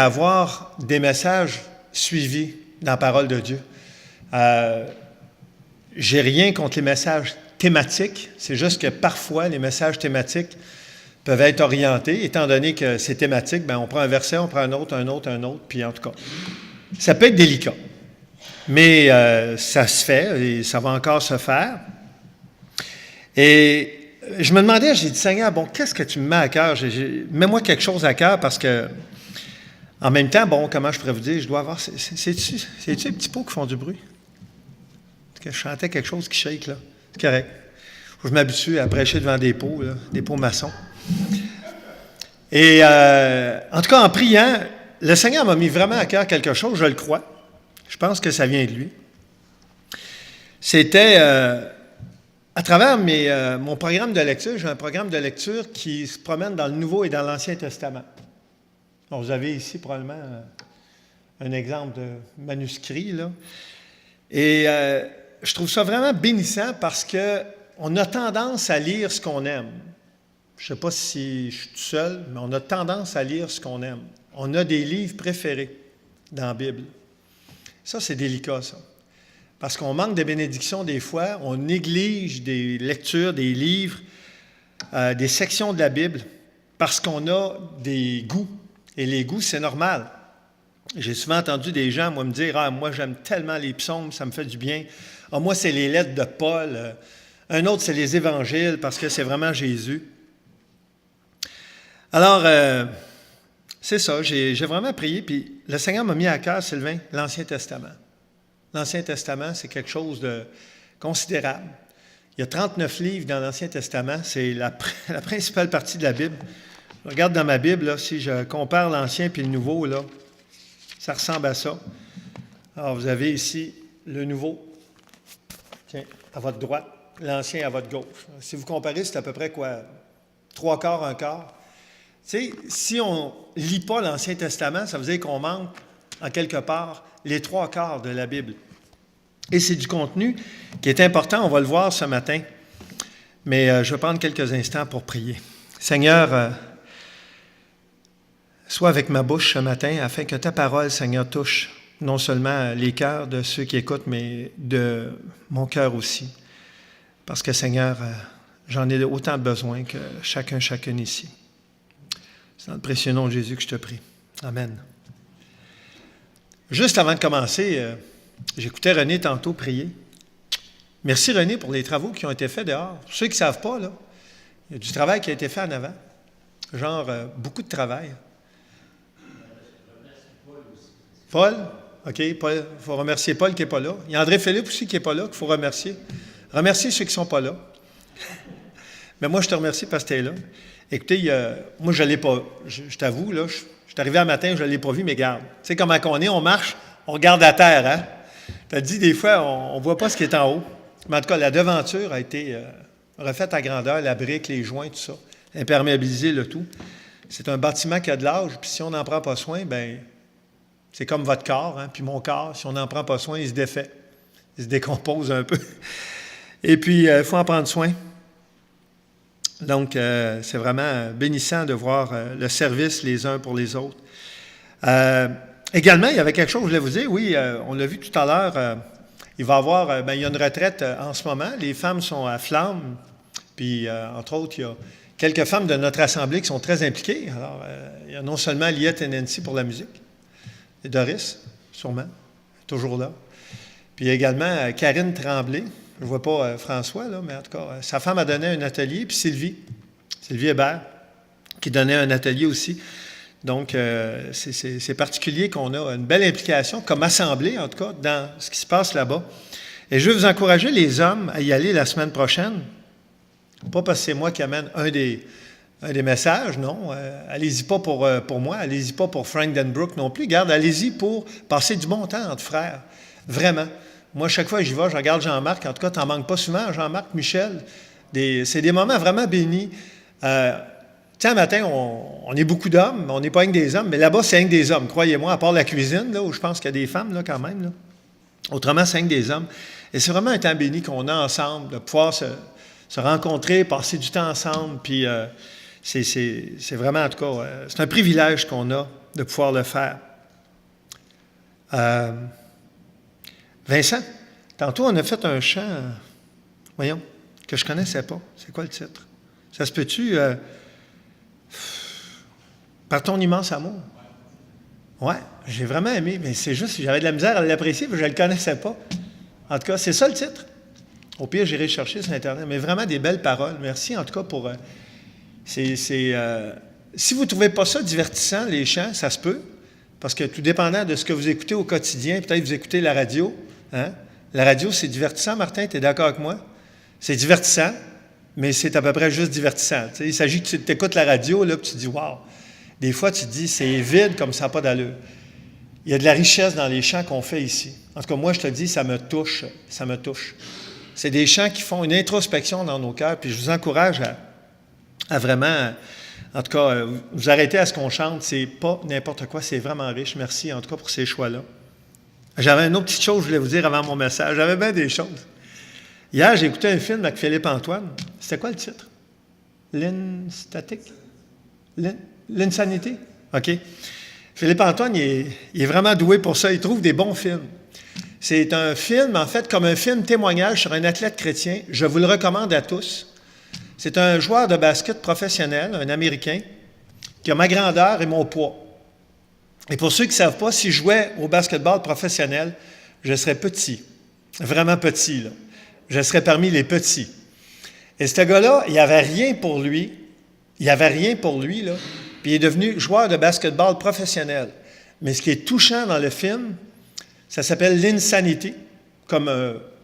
avoir des messages suivis dans la parole de Dieu. J'ai rien contre les messages thématiques, c'est juste que parfois, les messages thématiques peuvent être orientés. Étant donné que c'est thématique, bien, on prend un verset, on prend un autre, puis en tout cas, ça peut être délicat. Mais ça se fait et ça va encore se faire. Et je me demandais, j'ai dit, Seigneur, bon, qu'est-ce que tu me mets à cœur? Mets-moi quelque chose à cœur parce que, en même temps, bon, comment je pourrais vous dire, je dois avoir, c'est-tu les petits pots qui font du bruit? Parce que je chantais quelque chose qui shake, là. C'est correct. Faut que je m'habitue à prêcher devant des pots, là, des pots maçons. Et en tout cas, en priant, le Seigneur m'a mis vraiment à cœur quelque chose, je le crois. Je pense que ça vient de lui. C'était, à travers mon programme de lecture, j'ai un programme de lecture qui se promène dans le Nouveau et dans l'Ancien Testament. Donc, vous avez ici probablement un exemple de manuscrit, là. Et je trouve ça vraiment bénissant parce qu'on a tendance à lire ce qu'on aime. Je ne sais pas si je suis tout seul, mais on a tendance à lire ce qu'on aime. On a des livres préférés dans la Bible. Ça, c'est délicat, ça. Parce qu'on manque de bénédiction des fois, on néglige des lectures, des livres, des sections de la Bible, parce qu'on a des goûts. Et les goûts, c'est normal. J'ai souvent entendu des gens, moi, me dire « Ah, moi, j'aime tellement les psaumes, ça me fait du bien. Ah, moi, c'est les lettres de Paul. Un autre, c'est les évangiles, parce que c'est vraiment Jésus. » Alors, c'est ça, j'ai vraiment prié, puis le Seigneur m'a mis à cœur, Sylvain, l'Ancien Testament. L'Ancien Testament, c'est quelque chose de considérable. Il y a 39 livres dans l'Ancien Testament, c'est la principale partie de la Bible. Je regarde dans ma Bible, là, si je compare l'Ancien puis le Nouveau, là, ça ressemble à ça. Alors, vous avez ici le Nouveau, tiens, à votre droite, l'Ancien à votre gauche. Si vous comparez, c'est à peu près quoi? 3/4, 1/4. Tu sais, si on ne lit pas l'Ancien Testament, ça veut dire qu'on manque, en quelque part, les 3/4 de la Bible. Et c'est du contenu qui est important, on va le voir ce matin. Mais je vais prendre quelques instants pour prier. Seigneur, sois avec ma bouche ce matin, afin que ta parole, Seigneur, touche non seulement les cœurs de ceux qui écoutent, mais de mon cœur aussi. Parce que, Seigneur, j'en ai autant besoin que chacune ici. C'est dans le précieux nom de Jésus que je te prie. Amen. Juste avant de commencer, j'écoutais René tantôt prier. Merci René pour les travaux qui ont été faits dehors. Pour ceux qui ne savent pas, là, il y a du travail qui a été fait en avant. Genre, beaucoup de travail. Paul? OK, il faut remercier Paul qui n'est pas là. Il y a André-Philippe aussi qui n'est pas là, qu'il faut remercier. Remercier ceux qui ne sont pas là. Mais moi, je te remercie parce que tu es là. Écoutez, moi, je ne l'ai pas, je t'avoue, là, je suis arrivé un matin, je ne l'ai pas vu, mais garde. Tu sais comment on est, on marche, on regarde à terre, hein? Tu as dit, des fois, on ne voit pas ce qui est en haut. Mais en tout cas, la devanture a été refaite à grandeur, la brique, les joints, tout ça, imperméabilisé, le tout. C'est un bâtiment qui a de l'âge, puis si on n'en prend pas soin, bien, c'est comme votre corps, hein? Puis mon corps, si on n'en prend pas soin, il se défait. Il se décompose un peu. Et puis, il faut en prendre soin. Donc, c'est vraiment bénissant de voir le service les uns pour les autres. Également, il y avait quelque chose, je voulais vous dire, oui, on l'a vu tout à l'heure, il va y avoir, il y a une retraite en ce moment, les femmes sont à Flamme, puis entre autres, il y a quelques femmes de notre assemblée qui sont très impliquées. Alors, il y a non seulement Liette et Nancy pour la musique, et Doris, sûrement, toujours là. Puis il y a également Karine Tremblay. Je ne vois pas François, là, mais en tout cas, sa femme a donné un atelier, puis Sylvie Hébert, qui donnait un atelier aussi. Donc, c'est particulier qu'on a une belle implication, comme assemblée, en tout cas, dans ce qui se passe là-bas. Et je veux vous encourager, les hommes, à y aller la semaine prochaine. Pas parce que c'est moi qui amène un des messages, non. Allez-y pas pour moi, allez-y pas pour Frank Denbrook non plus. Garde, allez-y pour passer du bon temps entre frères. Vraiment. Moi, chaque fois que j'y vais, je regarde Jean-Marc. En tout cas, tu n'en manques pas souvent, Jean-Marc, Michel. C'est des moments vraiment bénis. Tu sais, un matin, on est beaucoup d'hommes, on n'est pas rien que des hommes, mais là-bas, c'est rien que des hommes, croyez-moi, à part la cuisine, là, où je pense qu'il y a des femmes, là, quand même. Là. Autrement, c'est rien que des hommes. Et c'est vraiment un temps béni qu'on a ensemble, de pouvoir se rencontrer, passer du temps ensemble. Puis, c'est vraiment, en tout cas, c'est un privilège qu'on a de pouvoir le faire. Vincent, tantôt on a fait un chant, voyons, que je ne connaissais pas. C'est quoi le titre? Ça se peut-tu? Par ton immense amour. Ouais, j'ai vraiment aimé, mais c'est juste, j'avais de la misère à l'apprécier, mais je ne le connaissais pas. En tout cas, c'est ça le titre. Au pire, j'irai chercher sur Internet, mais vraiment des belles paroles. Merci en tout cas pour... si vous ne trouvez pas ça divertissant, les chants, ça se peut, parce que tout dépendant de ce que vous écoutez au quotidien, peut-être vous écoutez la radio. Hein? La radio, c'est divertissant, Martin, tu es d'accord avec moi? C'est divertissant, mais c'est à peu près juste divertissant. Tu sais, il s'agit que tu écoutes la radio, là, puis tu te dis « wow ». Des fois, tu te dis « c'est vide comme ça n'a pas d'allure ». Il y a de la richesse dans les chants qu'on fait ici. En tout cas, moi, je te dis, ça me touche, ça me touche. C'est des chants qui font une introspection dans nos cœurs, puis je vous encourage à vraiment, en tout cas, vous arrêtez à ce qu'on chante, c'est pas n'importe quoi, c'est vraiment riche. Merci, en tout cas, pour ces choix-là. J'avais une autre petite chose que je voulais vous dire avant mon message. J'avais bien des choses. Hier, j'ai écouté un film avec Philippe Antoine. C'était quoi le titre? L'insanité? OK. Philippe Antoine, il est vraiment doué pour ça. Il trouve des bons films. C'est un film, en fait, comme un film témoignage sur un athlète chrétien. Je vous le recommande à tous. C'est un joueur de basket professionnel, un Américain, qui a ma grandeur et mon poids. Et pour ceux qui ne savent pas, si je jouais au basketball professionnel, je serais petit, vraiment petit, là. Je serais parmi les petits. Et ce gars-là, il n'y avait rien pour lui. Il n'y avait rien pour lui, là. Puis il est devenu joueur de basketball professionnel. Mais ce qui est touchant dans le film, ça s'appelle l'insanity. Comme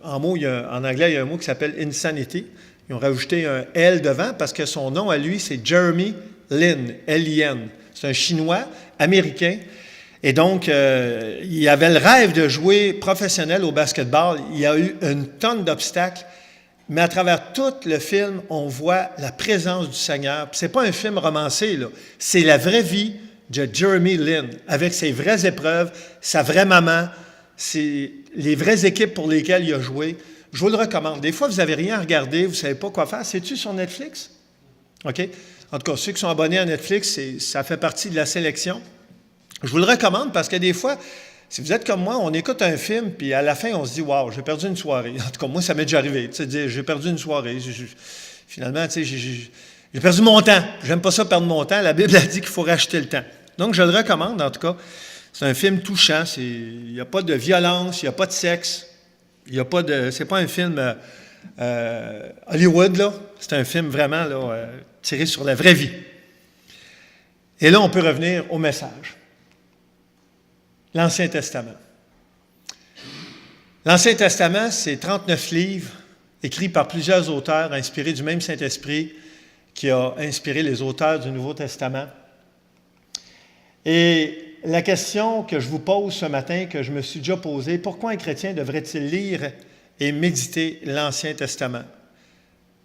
en anglais, il y a un mot qui s'appelle insanity. Ils ont rajouté un L devant parce que son nom à lui, c'est Jeremy Lin, L-I-N. C'est un Chinois américain. Et donc, il avait le rêve de jouer professionnel au basketball. Il y a eu une tonne d'obstacles. Mais à travers tout le film, on voit la présence du Seigneur. Ce n'est pas un film romancé, là. C'est la vraie vie de Jeremy Lin, avec ses vraies épreuves, sa vraie maman, c'est les vraies équipes pour lesquelles il a joué. Je vous le recommande. Des fois, vous n'avez rien à regarder, vous ne savez pas quoi faire. C'est-tu sur Netflix? OK? En tout cas, ceux qui sont abonnés à Netflix, ça fait partie de la sélection. Je vous le recommande parce que des fois, si vous êtes comme moi, on écoute un film, puis à la fin, on se dit « Wow, j'ai perdu une soirée. » En tout cas, moi, ça m'est déjà arrivé. Tu sais, j'ai perdu une soirée. Finalement, tu sais, j'ai perdu mon temps. J'aime pas ça perdre mon temps. La Bible a dit qu'il faut racheter le temps. Donc, je le recommande, en tout cas. C'est un film touchant. Il n'y a pas de violence, il n'y a pas de sexe. C'est pas un film Hollywood, là. C'est un film vraiment là, tiré sur la vraie vie. Et là, on peut revenir au message. L'Ancien Testament. L'Ancien Testament, c'est 39 livres écrits par plusieurs auteurs inspirés du même Saint-Esprit qui a inspiré les auteurs du Nouveau Testament. Et la question que je vous pose ce matin, que je me suis déjà posée, pourquoi un chrétien devrait-il lire et méditer l'Ancien Testament?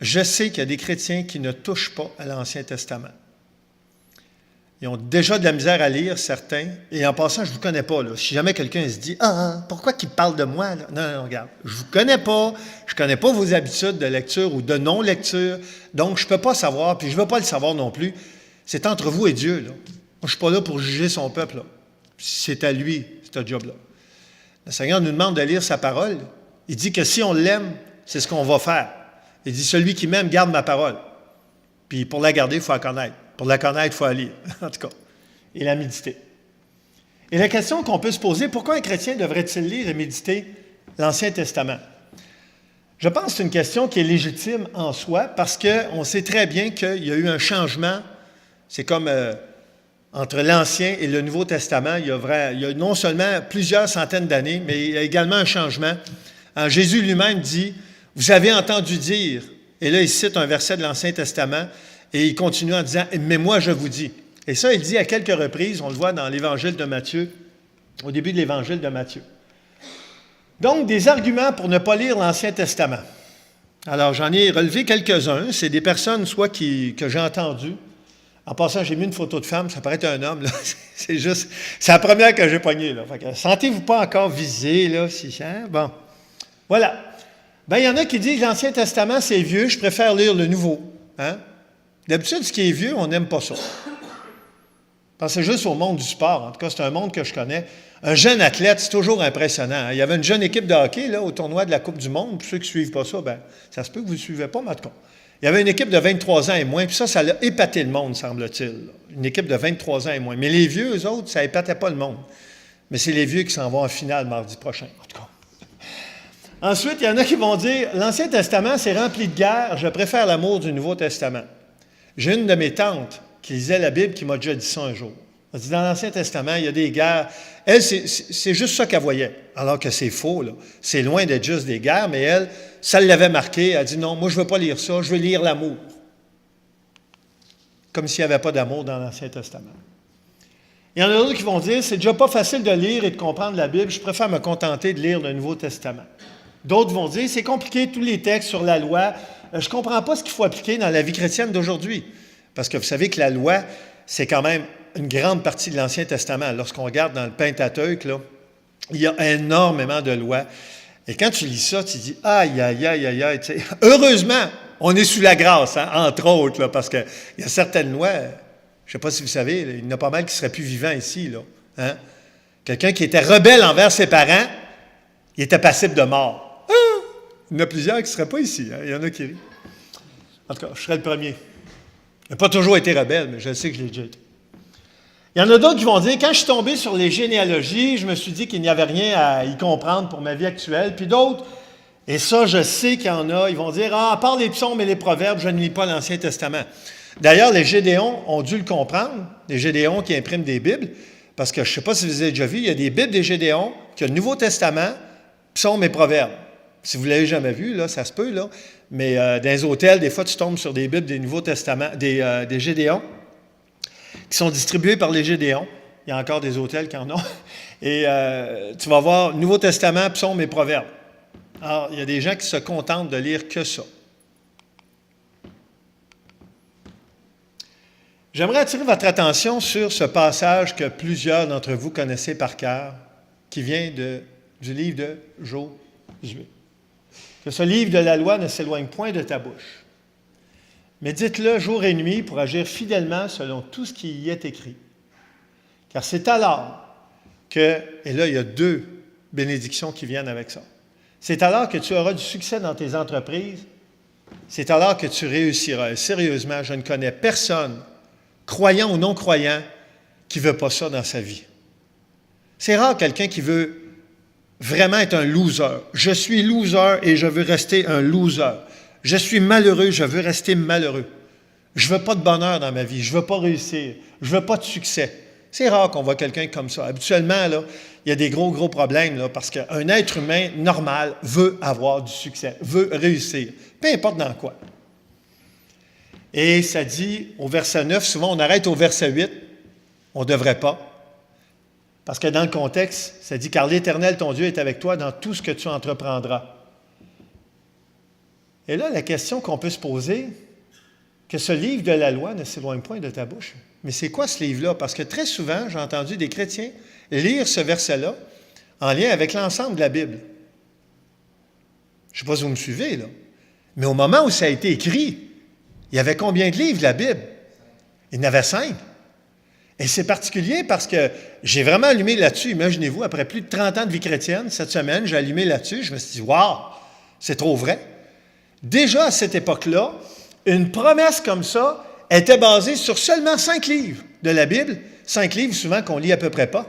Je sais qu'il y a des chrétiens qui ne touchent pas à l'Ancien Testament. Ils ont déjà de la misère à lire, certains. Et en passant, je ne vous connais pas. Là. Si jamais quelqu'un se dit « Ah, pourquoi qu'il parle de moi? » là? Non, regarde. Je ne vous connais pas. Je ne connais pas vos habitudes de lecture ou de non-lecture. Donc, je ne peux pas savoir, puis je ne veux pas le savoir non plus. C'est entre vous et Dieu. Là. Moi, je ne suis pas là pour juger son peuple. Là. C'est à lui, ce job-là. Le Seigneur nous demande de lire sa parole. Il dit que si on l'aime, c'est ce qu'on va faire. Il dit « Celui qui m'aime, garde ma parole. » Puis pour la garder, il faut la connaître. Pour la connaître, il faut la lire, en tout cas, et la méditer. Et la question qu'on peut se poser, pourquoi un chrétien devrait-il lire et méditer l'Ancien Testament? Je pense que c'est une question qui est légitime en soi parce qu'on sait très bien qu'il y a eu un changement. C'est comme entre l'Ancien et le Nouveau Testament, il y a non seulement plusieurs centaines d'années, mais il y a également un changement. Jésus lui-même dit, « Vous avez entendu dire », et là il cite un verset de l'Ancien Testament, et il continue en disant « Mais moi, je vous dis ». Et ça, il dit à quelques reprises, on le voit dans l'Évangile de Matthieu, au début de l'Évangile de Matthieu. Donc, des arguments pour ne pas lire l'Ancien Testament. Alors, j'en ai relevé quelques-uns. C'est des personnes, soit que j'ai entendues. En passant, j'ai mis une photo de femme, ça paraît être un homme. Là. C'est la première que j'ai pognée. Là. Fait que, sentez-vous pas encore visé, là, si, hein? Bon. Voilà. Bien, il y en a qui disent l'Ancien Testament, c'est vieux, je préfère lire le Nouveau. Hein? D'habitude, ce qui est vieux, on n'aime pas ça. Pensez juste au monde du sport. En tout cas, c'est un monde que je connais. Un jeune athlète, c'est toujours impressionnant. Hein. Il y avait une jeune équipe de hockey là, au tournoi de la Coupe du Monde. Pour ceux qui ne suivent pas ça, ben, ça se peut que vous ne suivez pas, mais en tout cas. Il y avait une équipe de 23 ans et moins, puis ça l'a épaté le monde, semble-t-il. Une équipe de 23 ans et moins. Mais les vieux, eux autres, ça n'épatait pas le monde. Mais c'est les vieux qui s'en vont en finale mardi prochain, en tout cas. Ensuite, il y en a qui vont dire « L'Ancien Testament, c'est rempli de guerres, je préfère l'amour du Nouveau Testament. » J'ai une de mes tantes qui lisait la Bible qui m'a déjà dit ça un jour. Elle dit « Dans l'Ancien Testament, il y a des guerres. » Elle, c'est juste ça qu'elle voyait, alors que c'est faux, là. C'est loin d'être juste des guerres, mais elle, ça l'avait marqué. Elle dit « Non, moi, je ne veux pas lire ça, je veux lire l'amour. » Comme s'il n'y avait pas d'amour dans l'Ancien Testament. Il y en a d'autres qui vont dire « C'est déjà pas facile de lire et de comprendre la Bible, je préfère me contenter de lire le Nouveau Testament. » D'autres vont dire, c'est compliqué, tous les textes sur la loi. Je ne comprends pas ce qu'il faut appliquer dans la vie chrétienne d'aujourd'hui. Parce que vous savez que la loi, c'est quand même une grande partie de l'Ancien Testament. Lorsqu'on regarde dans le Pentateuque, là, il y a énormément de lois. Et quand tu lis ça, tu dis, aïe, aïe, aïe, aïe, aïe. Heureusement, on est sous la grâce, hein, entre autres, là, parce qu'il y a certaines lois, je ne sais pas si vous savez, il y en a pas mal qui ne seraient plus vivants ici. Là, hein? Quelqu'un qui était rebelle envers ses parents, il était passible de mort. Il y en a plusieurs qui ne seraient pas ici. Hein? Il y en a qui rient. En tout cas, je serais le premier. Je n'ai pas toujours été rebelle, mais je sais que je l'ai déjà été. Il y en a d'autres qui vont dire, quand je suis tombé sur les généalogies, je me suis dit qu'il n'y avait rien à y comprendre pour ma vie actuelle. Puis d'autres, et ça, je sais qu'il y en a, ils vont dire, à part les psaumes et les proverbes, je ne lis pas l'Ancien Testament. D'ailleurs, les Gédéons ont dû le comprendre, les Gédéons qui impriment des Bibles, parce que je ne sais pas si vous avez déjà vu, il y a des Bibles des Gédéons qui ont le Nouveau Testament, psaumes et proverbes. Si vous ne l'avez jamais vu, là, ça se peut, là. Mais dans les hôtels, des fois, tu tombes sur des Bibles des Nouveaux Testaments, des Gédéons, qui sont distribués par les Gédéons. Il y a encore des hôtels qui en ont. Et tu vas voir Nouveau Testament, psaumes et proverbes. Alors, il y a des gens qui se contentent de lire que ça. J'aimerais attirer votre attention sur ce passage que plusieurs d'entre vous connaissez par cœur, qui vient du livre de Josué. Que ce livre de la loi ne s'éloigne point de ta bouche. Mais dites-le jour et nuit pour agir fidèlement selon tout ce qui y est écrit. Car c'est alors que, et là il y a 2 bénédictions qui viennent avec ça, c'est alors que tu auras du succès dans tes entreprises, c'est alors que tu réussiras. Et sérieusement, je ne connais personne, croyant ou non croyant, qui ne veut pas ça dans sa vie. C'est rare quelqu'un qui veut vraiment être un loser. Je suis loser et je veux rester un loser. Je suis malheureux, je veux rester malheureux. Je ne veux pas de bonheur dans ma vie, je ne veux pas réussir, je ne veux pas de succès. C'est rare qu'on voit quelqu'un comme ça. Habituellement, là, il y a des gros problèmes là, parce qu'un être humain normal veut avoir du succès, veut réussir, peu importe dans quoi. Et ça dit au verset 9, souvent on arrête au verset 8, on ne devrait pas. Parce que dans le contexte, ça dit « Car l'Éternel, ton Dieu, est avec toi dans tout ce que tu entreprendras. » Et là, la question qu'on peut se poser, que ce livre de la loi ne s'éloigne point de ta bouche. Mais c'est quoi ce livre-là? Parce que très souvent, j'ai entendu des chrétiens lire ce verset-là en lien avec l'ensemble de la Bible. Je ne sais pas si vous me suivez, là. Mais au moment où ça a été écrit, il y avait combien de livres de la Bible? Il y en avait 5. Et c'est particulier parce que j'ai vraiment allumé là-dessus. Imaginez-vous, après plus de 30 ans de vie chrétienne, cette semaine, j'ai allumé là-dessus. Je me suis dit, waouh, c'est trop vrai. Déjà à cette époque-là, une promesse comme ça était basée sur seulement 5 livres de la Bible. 5 livres, souvent, qu'on lit à peu près pas.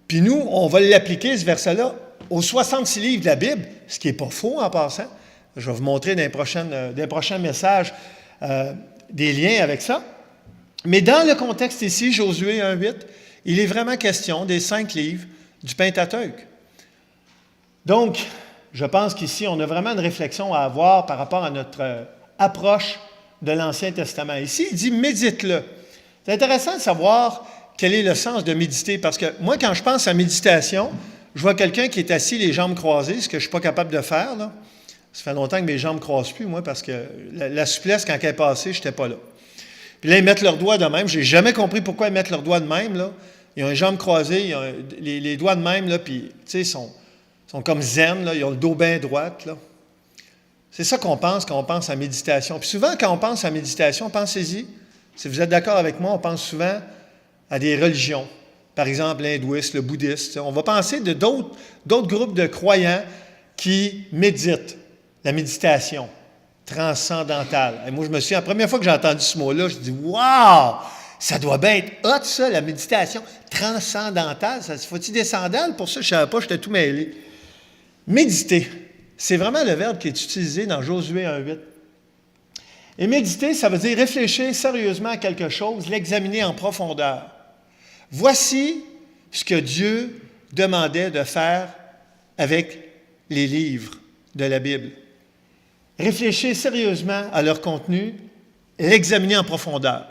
Puis nous, on va l'appliquer, ce verset-là, aux 66 livres de la Bible, ce qui n'est pas faux en passant. Je vais vous montrer dans les prochains messages des liens avec ça. Mais dans le contexte ici, Josué 1,8, il est vraiment question des 5 livres du Pentateuque. Donc, je pense qu'ici, on a vraiment une réflexion à avoir par rapport à notre approche de l'Ancien Testament. Ici, il dit « médite-le ». C'est intéressant de savoir quel est le sens de méditer, parce que moi, quand je pense à méditation, je vois quelqu'un qui est assis, les jambes croisées, ce que je ne suis pas capable de faire, là. Ça fait longtemps que mes jambes ne croisent plus, moi, parce que la souplesse, quand elle est passée, je n'étais pas là. Puis là, ils mettent leurs doigts de même. Je n'ai jamais compris pourquoi ils mettent leurs doigts de même, là. Ils ont les jambes croisées, ils ont les doigts de même, là, puis, tu sais, ils sont comme zen, là, ils ont le dos bien droit, là. C'est ça qu'on pense quand on pense à méditation. Puis souvent, quand on pense à méditation, pensez-y, si vous êtes d'accord avec moi, on pense souvent à des religions, par exemple l'hindouiste, le bouddhiste. On va penser de d'autres groupes de croyants qui méditent, la méditation transcendantale. Et moi, je me souviens, la première fois que j'ai entendu ce mot-là, je dis « Wow! Ça doit bien être hot, ça, la méditation transcendantale. Ça, faut-il des sandales pour ça? Je ne savais pas, j'étais tout mêlé. » Méditer, c'est vraiment le verbe qui est utilisé dans Josué 1,8. Et méditer, ça veut dire réfléchir sérieusement à quelque chose, l'examiner en profondeur. Voici ce que Dieu demandait de faire avec les livres de la Bible. Réfléchir sérieusement à leur contenu et l'examiner en profondeur.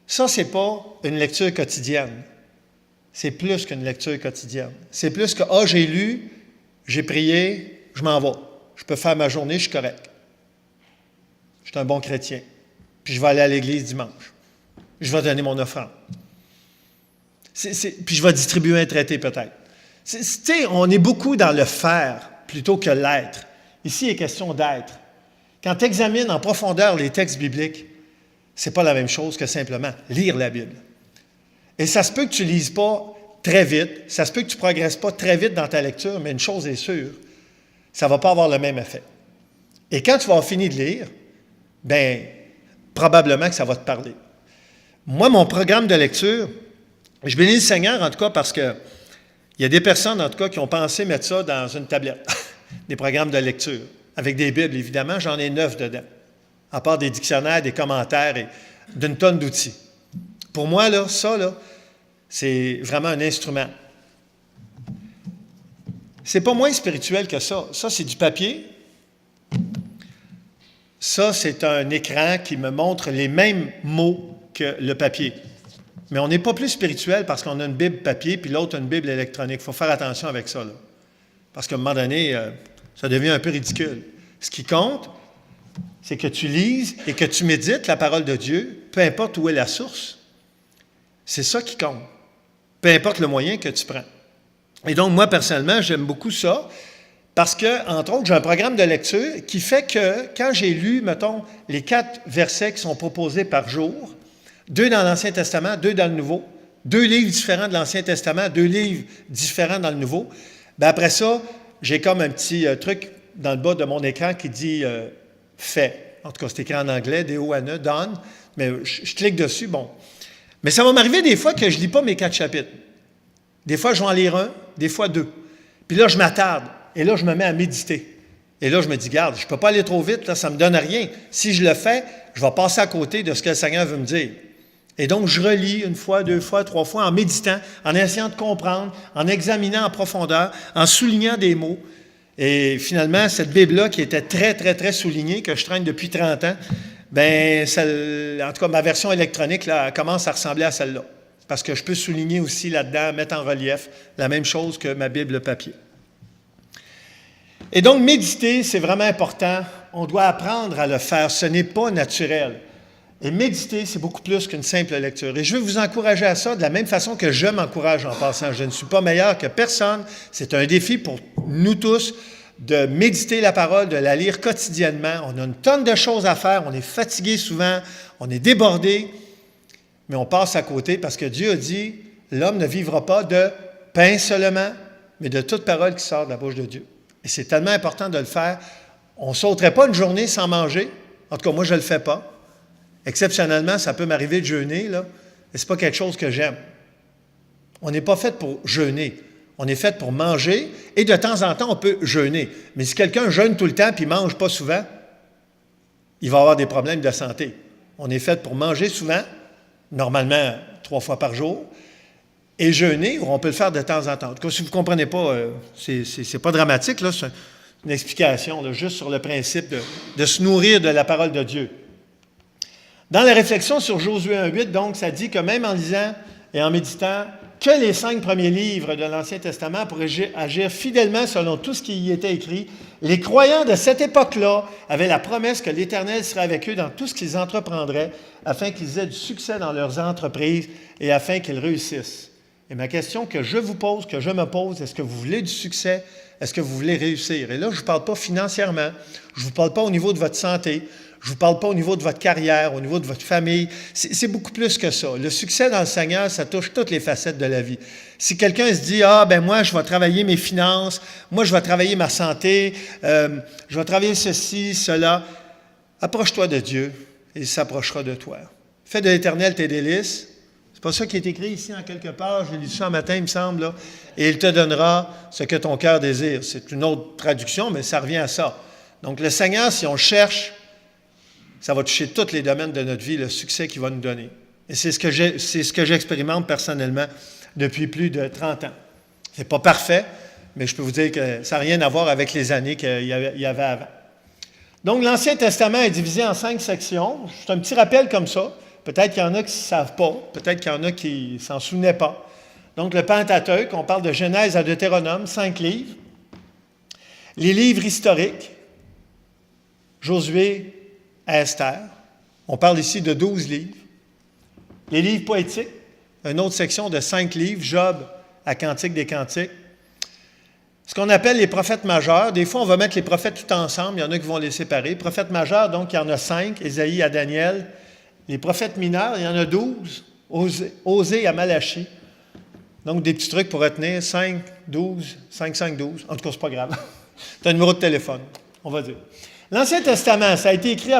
Ça, ce n'est pas une lecture quotidienne. C'est plus qu'une lecture quotidienne. C'est plus que, j'ai lu, j'ai prié, je m'en vais. Je peux faire ma journée, je suis correct. Je suis un bon chrétien. Puis je vais aller à l'église dimanche. Je vais donner mon offrande. Puis je vais distribuer un traité peut-être. Tu sais, on est beaucoup dans le faire plutôt que l'être. Ici, il est question d'être. Quand tu examines en profondeur les textes bibliques, ce n'est pas la même chose que simplement lire la Bible. Et ça se peut que tu ne lises pas très vite, ça se peut que tu ne progresses pas très vite dans ta lecture, mais une chose est sûre, ça ne va pas avoir le même effet. Et quand tu vas finir de lire, bien, probablement que ça va te parler. Moi, mon programme de lecture, je bénis le Seigneur, en tout cas, parce qu'il y a des personnes, en tout cas, qui ont pensé mettre ça dans une tablette, des programmes de lecture, avec des Bibles, évidemment, j'en ai 9 dedans, à part des dictionnaires, des commentaires et d'une tonne d'outils. Pour moi, là, ça, là, c'est vraiment un instrument. C'est pas moins spirituel que ça. Ça, c'est du papier. Ça, c'est un écran qui me montre les mêmes mots que le papier. Mais on n'est pas plus spirituel parce qu'on a une Bible papier puis l'autre une Bible électronique. Il faut faire attention avec ça, là. Parce qu'à un moment donné, ça devient un peu ridicule. Ce qui compte, c'est que tu lises et que tu médites la parole de Dieu, peu importe où est la source. C'est ça qui compte. Peu importe le moyen que tu prends. Et donc, moi, personnellement, j'aime beaucoup ça parce que, entre autres, j'ai un programme de lecture qui fait que quand j'ai lu, mettons, les 4 versets qui sont proposés par jour, 2 dans l'Ancien Testament, 2 dans le Nouveau, 2 livres différents de l'Ancien Testament, 2 livres différents dans le Nouveau, bien après ça, j'ai comme un petit truc dans le bas de mon écran qui dit « fait ». En tout cas, c'est écrit en anglais, D-O-N-E, « done », mais je clique dessus, bon. Mais ça va m'arriver des fois que je ne lis pas mes 4 chapitres. Des fois, je vais en lire un, des fois 2. Puis là, je m'attarde, et là, je me mets à méditer. Et là, je me dis, garde, je ne peux pas aller trop vite, là, ça ne me donne rien. Si je le fais, je vais passer à côté de ce que le Seigneur veut me dire. Et donc, je relis 1 fois, 2 fois, 3 fois, en méditant, en essayant de comprendre, en examinant en profondeur, en soulignant des mots. Et finalement, cette Bible-là, qui était très, très, très soulignée, que je traîne depuis 30 ans, bien, en tout cas, ma version électronique, là, elle commence à ressembler à celle-là. Parce que je peux souligner aussi là-dedans, mettre en relief la même chose que ma Bible papier. Et donc, méditer, c'est vraiment important. On doit apprendre à le faire. Ce n'est pas naturel. Et méditer, c'est beaucoup plus qu'une simple lecture. Et je veux vous encourager à ça de la même façon que je m'encourage en passant. Je ne suis pas meilleur que personne. C'est un défi pour nous tous de méditer la parole, de la lire quotidiennement. On a une tonne de choses à faire. On est fatigué souvent. On est débordé. Mais on passe à côté parce que Dieu a dit, l'homme ne vivra pas de pain seulement, mais de toute parole qui sort de la bouche de Dieu. Et c'est tellement important de le faire. On ne sauterait pas une journée sans manger. En tout cas, moi, je ne le fais pas. Exceptionnellement, ça peut m'arriver de jeûner, là, et ce n'est pas quelque chose que j'aime. On n'est pas fait pour jeûner. On est fait pour manger, et de temps en temps, on peut jeûner. Mais si quelqu'un jeûne tout le temps et ne mange pas souvent, il va avoir des problèmes de santé. On est fait pour manger souvent, normalement 3 fois par jour, et jeûner, on peut le faire de temps en temps. En tout cas, si vous ne comprenez pas, c'est pas dramatique, là, c'est une explication, là, juste sur le principe de se nourrir de la parole de Dieu. Dans la réflexion sur Josué 1,8, donc, ça dit que même en lisant et en méditant que les 5 premiers livres de l'Ancien Testament pour agir fidèlement selon tout ce qui y était écrit, les croyants de cette époque-là avaient la promesse que l'Éternel serait avec eux dans tout ce qu'ils entreprendraient, afin qu'ils aient du succès dans leurs entreprises et afin qu'ils réussissent. Et ma question que je vous pose, que je me pose, est-ce que vous voulez du succès? Est-ce que vous voulez réussir? Et là, je ne vous parle pas financièrement, je ne vous parle pas au niveau de votre santé, Je ne vous parle pas au niveau de votre carrière, au niveau de votre famille. C'est beaucoup plus que ça. Le succès dans le Seigneur, ça touche toutes les facettes de la vie. Si quelqu'un se dit, moi, je vais travailler mes finances, moi, je vais travailler ma santé, je vais travailler ceci, cela, approche-toi de Dieu et il s'approchera de toi. Fais de l'Éternel tes délices. C'est pas ça qui est écrit ici en quelque part. J'ai lu ça un matin, il me semble, là. Et il te donnera ce que ton cœur désire. C'est une autre traduction, mais ça revient à ça. Donc, le Seigneur, si on cherche, ça va toucher tous les domaines de notre vie, le succès qu'il va nous donner. Et c'est ce que j'expérimente personnellement depuis plus de 30 ans. C'est pas parfait, mais je peux vous dire que ça n'a rien à voir avec les années qu'il y avait avant. Donc, l'Ancien Testament est divisé en 5 sections. C'est un petit rappel comme ça. Peut-être qu'il y en a qui ne savent pas. Peut-être qu'il y en a qui ne s'en souvenaient pas. Donc, le Pentateuque, on parle de Genèse à Deutéronome, 5 livres. Les livres historiques, Josué à Esther. On parle ici de 12 livres. Les livres poétiques, une autre section de 5 livres, Job à Cantique des Cantiques. Ce qu'on appelle les prophètes majeurs. Des fois, on va mettre les prophètes tout ensemble. Il y en a qui vont les séparer. Prophètes majeurs, donc, il y en a 5, Ésaïe à Daniel. Les prophètes mineurs, il y en a 12, Osée à Malachie. Donc, des petits trucs pour retenir, 5, 12, 5, 5, 12. En tout cas, c'est pas grave. C'est un numéro de téléphone, on va dire. L'Ancien Testament, ça a été écrit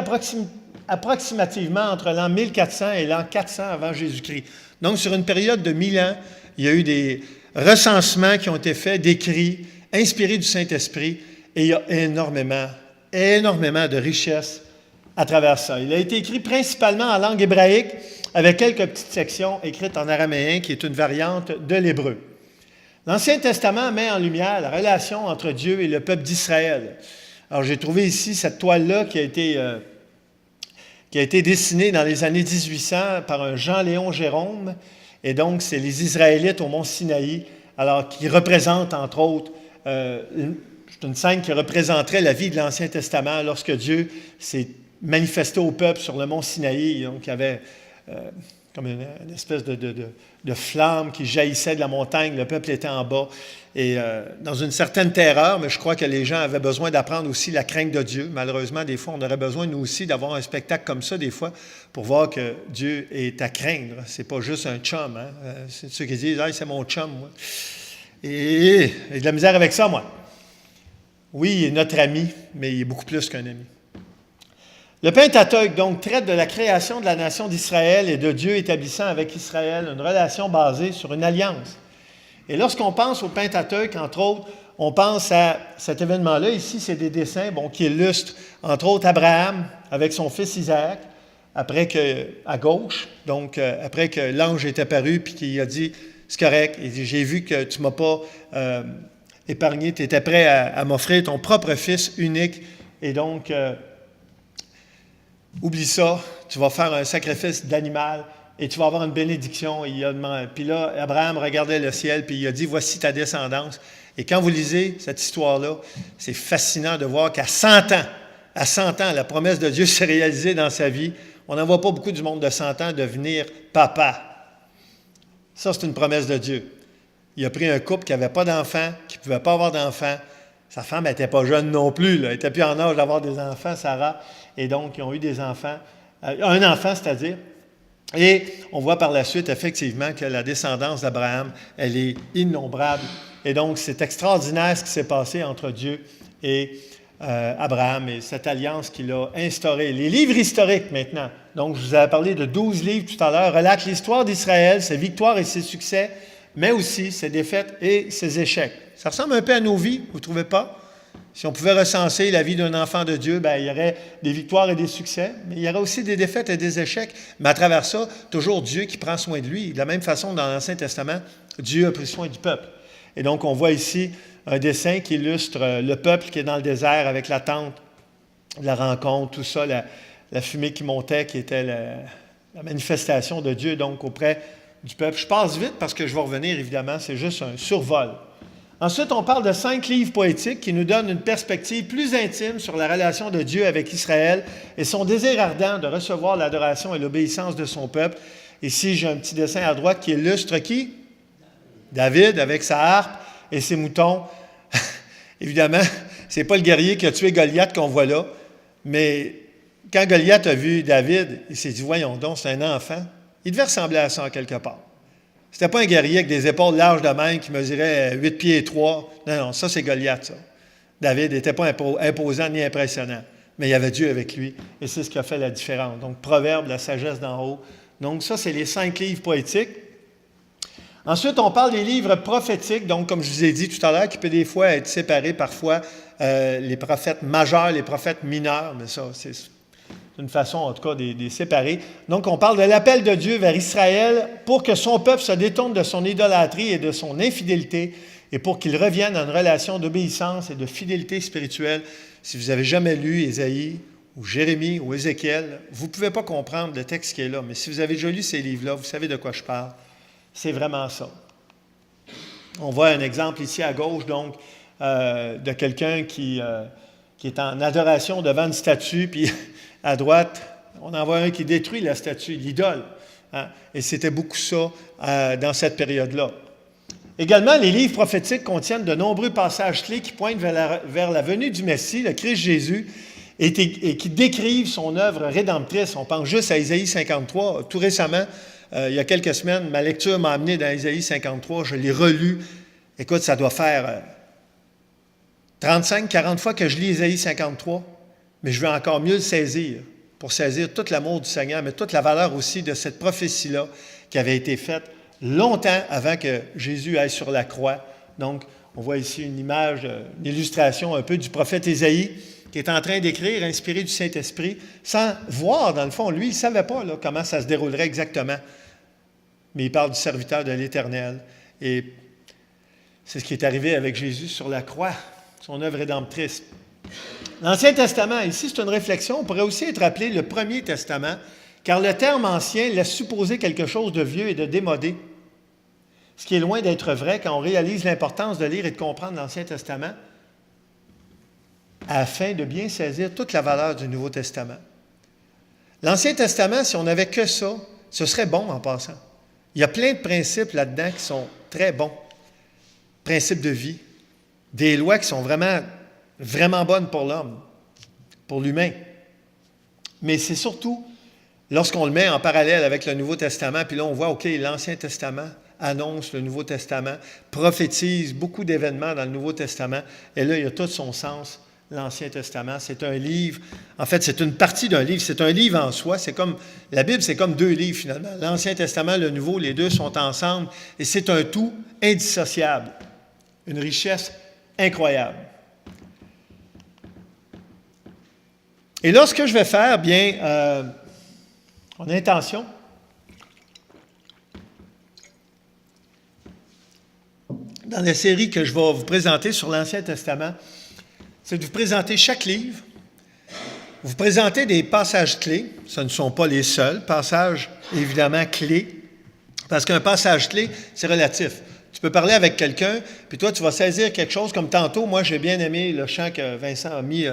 approximativement entre l'an 1400 et l'an 400 avant Jésus-Christ. Donc, sur une période de 1000 ans, il y a eu des recensements qui ont été faits, d'écrits, inspirés du Saint-Esprit, et il y a énormément de richesses à travers ça. Il a été écrit principalement en langue hébraïque, avec quelques petites sections écrites en araméen, qui est une variante de l'hébreu. L'Ancien Testament met en lumière la relation entre Dieu et le peuple d'Israël. Alors, j'ai trouvé ici cette toile-là qui a été dessinée dans les années 1800 par un Jean-Léon Gérôme. Et donc, c'est les Israélites au mont Sinaï, alors qui représentent, entre autres, c'est une scène qui représenterait la vie de l'Ancien Testament lorsque Dieu s'est manifesté au peuple sur le mont Sinaï. Donc, il y avait comme une espèce de flamme qui jaillissait de la montagne. Le peuple était en bas. Et dans une certaine terreur, mais je crois que les gens avaient besoin d'apprendre aussi la crainte de Dieu. Malheureusement, des fois, on aurait besoin, nous aussi, d'avoir un spectacle comme ça, des fois, pour voir que Dieu est à craindre. C'est pas juste un chum. Hein? C'est ceux qui disent « Ah, c'est mon chum, moi. » Et j'ai de la misère avec ça, moi. Oui, il est notre ami, mais il est beaucoup plus qu'un ami. Le Pentateuque, donc, traite de la création de la nation d'Israël et de Dieu établissant avec Israël une relation basée sur une alliance. Et lorsqu'on pense au Pentateuque, entre autres, on pense à cet événement-là. Ici, c'est des dessins qui illustrent, entre autres, Abraham avec son fils Isaac, à gauche, donc après que l'ange est apparu puis qu'il a dit « C'est correct, il dit, j'ai vu que tu ne m'as pas épargné, tu étais prêt à m'offrir ton propre fils unique, et donc... oublie ça, tu vas faire un sacrifice d'animal et tu vas avoir une bénédiction. Puis là, Abraham regardait le ciel puis il a dit, voici ta descendance. Et quand vous lisez cette histoire-là, c'est fascinant de voir qu'à 100 ans, la promesse de Dieu s'est réalisée dans sa vie. On n'en voit pas beaucoup du monde de 100 ans devenir papa. Ça, c'est une promesse de Dieu. Il a pris un couple qui n'avait pas d'enfants, qui ne pouvait pas avoir d'enfants. Sa femme n'était pas jeune non plus. Elle n'était plus en âge d'avoir des enfants, Sarah. Et donc, ils ont eu des enfants. Un enfant, c'est-à-dire. Et on voit par la suite, effectivement, que la descendance d'Abraham, elle est innombrable. Et donc, c'est extraordinaire ce qui s'est passé entre Dieu et Abraham et cette alliance qu'il a instaurée. Les livres historiques, maintenant. Donc, je vous avais parlé de 12 livres tout à l'heure, relatent l'histoire d'Israël, ses victoires et ses succès, mais aussi ses défaites et ses échecs. Ça ressemble un peu à nos vies, vous ne trouvez pas? Si on pouvait recenser la vie d'un enfant de Dieu, il y aurait des victoires et des succès, mais il y aurait aussi des défaites et des échecs. Mais à travers ça, toujours Dieu qui prend soin de lui. De la même façon, dans l'Ancien Testament, Dieu a pris soin du peuple. Et donc, on voit ici un dessin qui illustre le peuple qui est dans le désert avec la tente, la rencontre, tout ça, la fumée qui montait, qui était la manifestation de Dieu donc auprès du peuple. Je passe vite parce que je vais revenir, évidemment, c'est juste un survol. Ensuite, on parle de 5 livres poétiques qui nous donnent une perspective plus intime sur la relation de Dieu avec Israël et son désir ardent de recevoir l'adoration et l'obéissance de son peuple. Ici, j'ai un petit dessin à droite qui illustre qui? David avec sa harpe et ses moutons. Évidemment, ce n'est pas le guerrier qui a tué Goliath qu'on voit là, mais quand Goliath a vu David, il s'est dit, voyons donc, c'est un enfant. Il devait ressembler à ça en quelque part. C'était pas un guerrier avec des épaules larges de même qui mesurait 8 pieds et 3. Non, ça c'est Goliath, ça. David n'était pas imposant ni impressionnant, mais il y avait Dieu avec lui, et c'est ce qui a fait la différence. Donc, Proverbe, la sagesse d'en haut. Donc, ça, c'est les 5 livres poétiques. Ensuite, on parle des livres prophétiques, donc, comme je vous ai dit tout à l'heure, qui peut des fois être séparés parfois, les prophètes majeurs, les prophètes mineurs, mais ça, c'est une façon, en tout cas, de les séparer. Donc, on parle de l'appel de Dieu vers Israël pour que son peuple se détourne de son idolâtrie et de son infidélité et pour qu'il revienne à une relation d'obéissance et de fidélité spirituelle. Si vous n'avez jamais lu Ésaïe ou Jérémie ou Ézéchiel, vous ne pouvez pas comprendre le texte qui est là. Mais si vous avez déjà lu ces livres-là, vous savez de quoi je parle. C'est vraiment ça. On voit un exemple ici à gauche, donc, de quelqu'un qui est en adoration devant une statue, puis à droite, on en voit un qui détruit la statue, l'idole. Hein? Et c'était beaucoup ça dans cette période-là. Également, les livres prophétiques contiennent de nombreux passages clés qui pointent vers la venue du Messie, le Christ Jésus, et qui décrivent son œuvre rédemptrice. On pense juste à Ésaïe 53. Tout récemment, il y a quelques semaines, ma lecture m'a amené dans Ésaïe 53. Je l'ai relu. Écoute, ça doit faire 35, 40 fois que je lis Ésaïe 53, mais je veux encore mieux le saisir, pour saisir tout l'amour du Seigneur, mais toute la valeur aussi de cette prophétie-là qui avait été faite longtemps avant que Jésus aille sur la croix. Donc, on voit ici une image, une illustration un peu du prophète Ésaïe qui est en train d'écrire, inspiré du Saint-Esprit, sans voir, dans le fond, lui, il ne savait pas là, comment ça se déroulerait exactement. Mais il parle du serviteur de l'Éternel. Et c'est ce qui est arrivé avec Jésus sur la croix, son œuvre rédemptrice. L'Ancien Testament, ici, c'est une réflexion, on pourrait aussi être appelé le Premier Testament, car le terme ancien laisse supposer quelque chose de vieux et de démodé, ce qui est loin d'être vrai quand on réalise l'importance de lire et de comprendre l'Ancien Testament afin de bien saisir toute la valeur du Nouveau Testament. L'Ancien Testament, si on n'avait que ça, ce serait bon en passant. Il y a plein de principes là-dedans qui sont très bons. Principes de vie, des lois qui sont vraiment, vraiment bonnes pour l'homme, pour l'humain. Mais c'est surtout lorsqu'on le met en parallèle avec le Nouveau Testament, puis là on voit, OK, l'Ancien Testament annonce le Nouveau Testament, prophétise beaucoup d'événements dans le Nouveau Testament, et là il y a tout son sens. L'Ancien Testament, c'est un livre, en fait, c'est une partie d'un livre, c'est un livre en soi, c'est comme, la Bible, c'est comme 2 livres finalement. L'Ancien Testament, le Nouveau, les deux sont ensemble, et c'est un tout indissociable, une richesse incroyable. Et là, ce que je vais faire, bien, on a intention dans la série que je vais vous présenter sur l'Ancien Testament, c'est de vous présenter chaque livre, vous présenter des passages clés. Ce ne sont pas les seuls passages, évidemment, clés, parce qu'un passage clé, c'est relatif. Tu peux parler avec quelqu'un, puis toi, tu vas saisir quelque chose, comme tantôt, moi, j'ai bien aimé le chant que Vincent a mis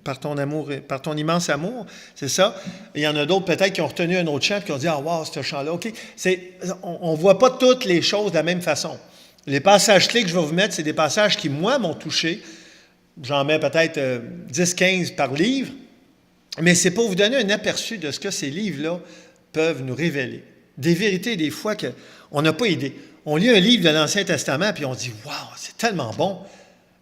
par ton amour, par ton immense amour, c'est ça. Et il y en a d'autres peut-être qui ont retenu un autre chant, puis qui ont dit « Ah, wow, ce chant-là, OK. » On ne voit pas toutes les choses de la même façon. Les passages clés que je vais vous mettre, c'est des passages qui, moi, m'ont touché. J'en mets peut-être 10-15 par livre, mais c'est pour vous donner un aperçu de ce que ces livres-là peuvent nous révéler. Des vérités, des fois, qu'on n'a pas idée. On lit un livre de l'Ancien Testament, puis on dit « Wow, c'est tellement bon!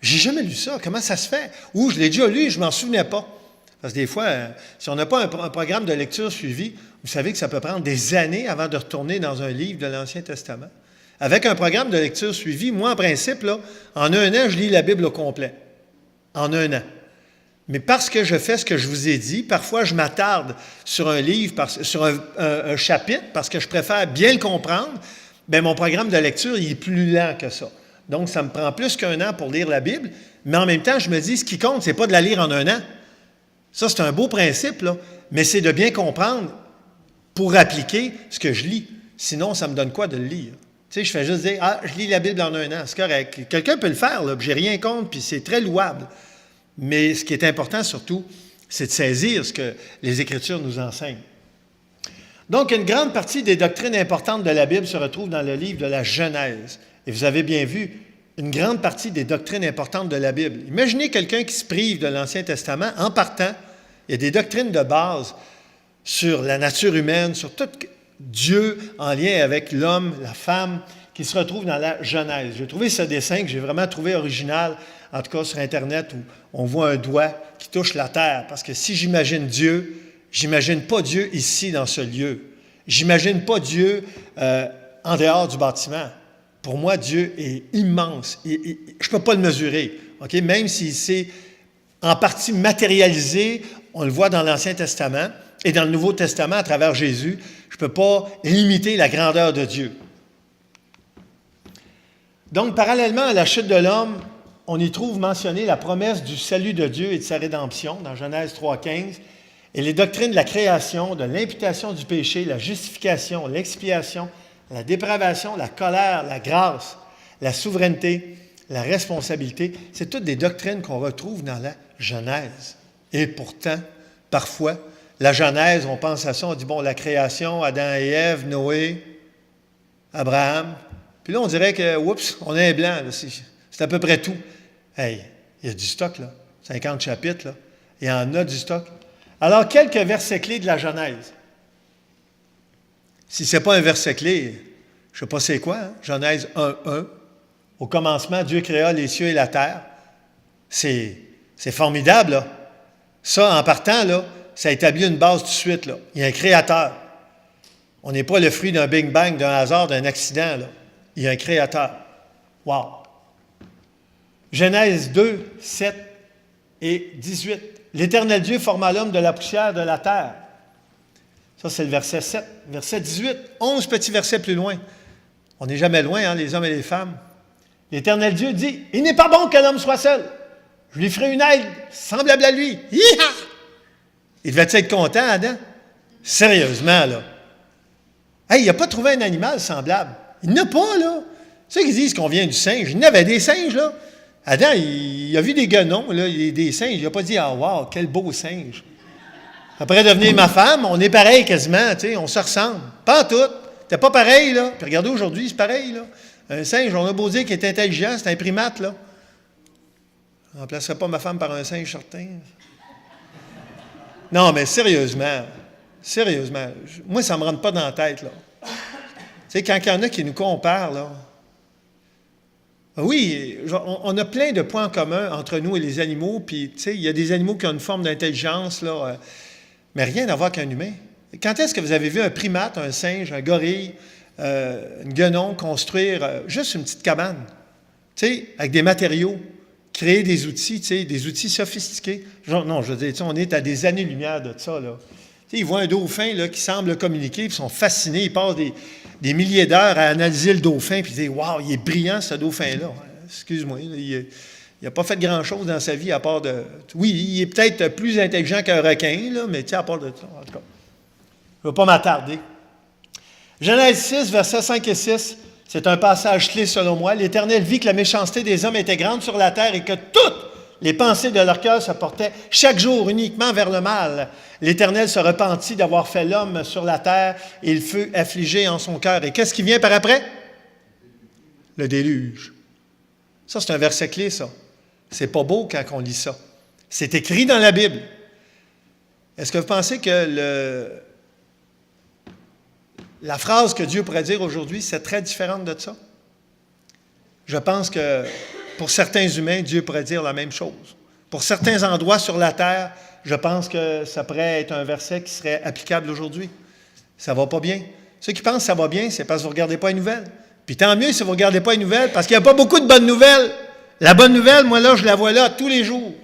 J'ai jamais lu ça, comment ça se fait? » Ou « Je l'ai déjà lu, je ne m'en souvenais pas. » Parce que des fois, si on n'a pas un programme de lecture suivi, vous savez que ça peut prendre des années avant de retourner dans un livre de l'Ancien Testament. Avec un programme de lecture suivi, moi, en principe, là, en un an, je lis la Bible au complet. En un an. Mais parce que je fais ce que je vous ai dit, parfois je m'attarde sur un livre, sur un chapitre, parce que je préfère bien le comprendre, bien mon programme de lecture, il est plus lent que ça. Donc, ça me prend plus qu'un an pour lire la Bible, mais en même temps, je me dis, ce qui compte, c'est pas de la lire en un an. Ça, c'est un beau principe, là, mais c'est de bien comprendre pour appliquer ce que je lis. Sinon, ça me donne quoi de le lire? Tu sais, je fais juste dire, ah, je lis la Bible en un an, c'est correct. Quelqu'un peut le faire, là, puis j'ai rien contre, puis c'est très louable. Mais ce qui est important surtout, c'est de saisir ce que les Écritures nous enseignent. Donc, une grande partie des doctrines importantes de la Bible se retrouve dans le livre de la Genèse. Et vous avez bien vu, une grande partie des doctrines importantes de la Bible. Imaginez quelqu'un qui se prive de l'Ancien Testament en partant, Il y a des doctrines de base sur la nature humaine, sur tout Dieu en lien avec l'homme, la femme, qui se retrouvent dans la Genèse. J'ai trouvé ce dessin que j'ai vraiment trouvé original, en tout cas sur Internet, où on voit un doigt qui touche la terre. Parce que si j'imagine Dieu, j'imagine pas Dieu ici dans ce lieu. J'imagine pas Dieu en dehors du bâtiment. Pour moi, Dieu est immense. Je ne peux pas le mesurer. Okay? Même s'il s'est en partie matérialisé, on le voit dans l'Ancien Testament et dans le Nouveau Testament à travers Jésus, je ne peux pas limiter la grandeur de Dieu. Donc, parallèlement à la chute de l'homme, on y trouve mentionné la promesse du salut de Dieu et de sa rédemption dans Genèse 3,15 et les doctrines de la création, de l'imputation du péché, la justification, l'expiation, la dépravation, la colère, la grâce, la souveraineté, la responsabilité. C'est toutes des doctrines qu'on retrouve dans la Genèse. Et pourtant, parfois, la Genèse, on pense à ça, on dit, bon, la création, Adam et Ève, Noé, Abraham. Puis là, on dirait que, oups, on est un blanc, là, c'est à peu près tout. Hey, il y a du stock, là. 50 chapitres, là. Il y en a du stock. Alors, quelques versets clés de la Genèse. Si ce n'est pas un verset clé, je ne sais pas c'est quoi, hein? Genèse 1:1. Au commencement, Dieu créa les cieux et la terre. C'est formidable, là. Ça, en partant, là, ça établit une base tout de suite, là. Il y a un créateur. On n'est pas le fruit d'un Big Bang, d'un hasard, d'un accident, là. Il y a un créateur. Wow! Genèse 2, 7 et 18. L'Éternel Dieu forma l'homme de la poussière de la terre. Ça, c'est le verset 7. Verset 18, 11 petits versets plus loin. On n'est jamais loin, hein, les hommes et les femmes. L'Éternel Dieu dit, « Il n'est pas bon que l'homme soit seul. Je lui ferai une aide semblable à lui. » Hi-ha! Il devait être content, Adam? Sérieusement, là. Hey, il n'a pas trouvé un animal semblable. Il n'a pas, là. Ceux qui disent qu'on vient du singe, il y en avait des singes, là. Adam, il a vu des guenons, là, des singes. Il n'a pas dit, « Ah, wow, quel beau singe. » Après devenir ma femme, on est pareil quasiment, tu sais, on se ressemble. Pas en tout. T'es pas pareil, là. Puis regardez aujourd'hui, c'est pareil, là. Un singe, on a beau dire qu'il est intelligent, c'est un primate, là. Je ne remplacerai pas ma femme par un singe certain. Non, mais sérieusement, moi, ça ne me rentre pas dans la tête, là. Tu sais, quand il y en a qui nous comparent, là, oui, on a plein de points communs entre nous et les animaux, puis, tu sais, il y a des animaux qui ont une forme d'intelligence, là, mais rien à voir qu'un humain. Quand est-ce que vous avez vu un primate, un singe, un gorille, un guenon construire juste une petite cabane, tu sais, avec des matériaux, créer des outils, tu sais, des outils sophistiqués? Genre, non, je veux dire, on est à des années-lumière de ça, là. Tu sais, ils voient un dauphin, là, qui semble communiquer, puis ils sont fascinés, ils passent des milliers d'heures à analyser le dauphin, puis ils disent, « Wow, il est brillant, ce dauphin-là. » Excuse-moi, là, il n'a pas fait grand-chose dans sa vie à part de... Oui, il est peut-être plus intelligent qu'un requin, là, mais tu sais, à part de ça, en tout cas. Je ne vais pas m'attarder. Genèse 6, versets 5 et 6, c'est un passage clé selon moi. L'Éternel vit que la méchanceté des hommes était grande sur la terre et que toutes les pensées de leur cœur se portaient chaque jour uniquement vers le mal. L'Éternel se repentit d'avoir fait l'homme sur la terre et il fut affligé en son cœur. Et qu'est-ce qui vient par après? Le déluge. Ça, c'est un verset clé, ça. C'est pas beau quand on lit ça. C'est écrit dans la Bible. Est-ce que vous pensez que la phrase que Dieu pourrait dire aujourd'hui, c'est très différente de ça? Je pense que pour certains humains, Dieu pourrait dire la même chose. Pour certains endroits sur la terre, je pense que ça pourrait être un verset qui serait applicable aujourd'hui. Ça va pas bien. Ceux qui pensent que ça va bien, c'est parce que vous ne regardez pas les nouvelles. Puis tant mieux si vous ne regardez pas les nouvelles, parce qu'il n'y a pas beaucoup de bonnes nouvelles. La bonne nouvelle, moi là, je la vois là tous les jours.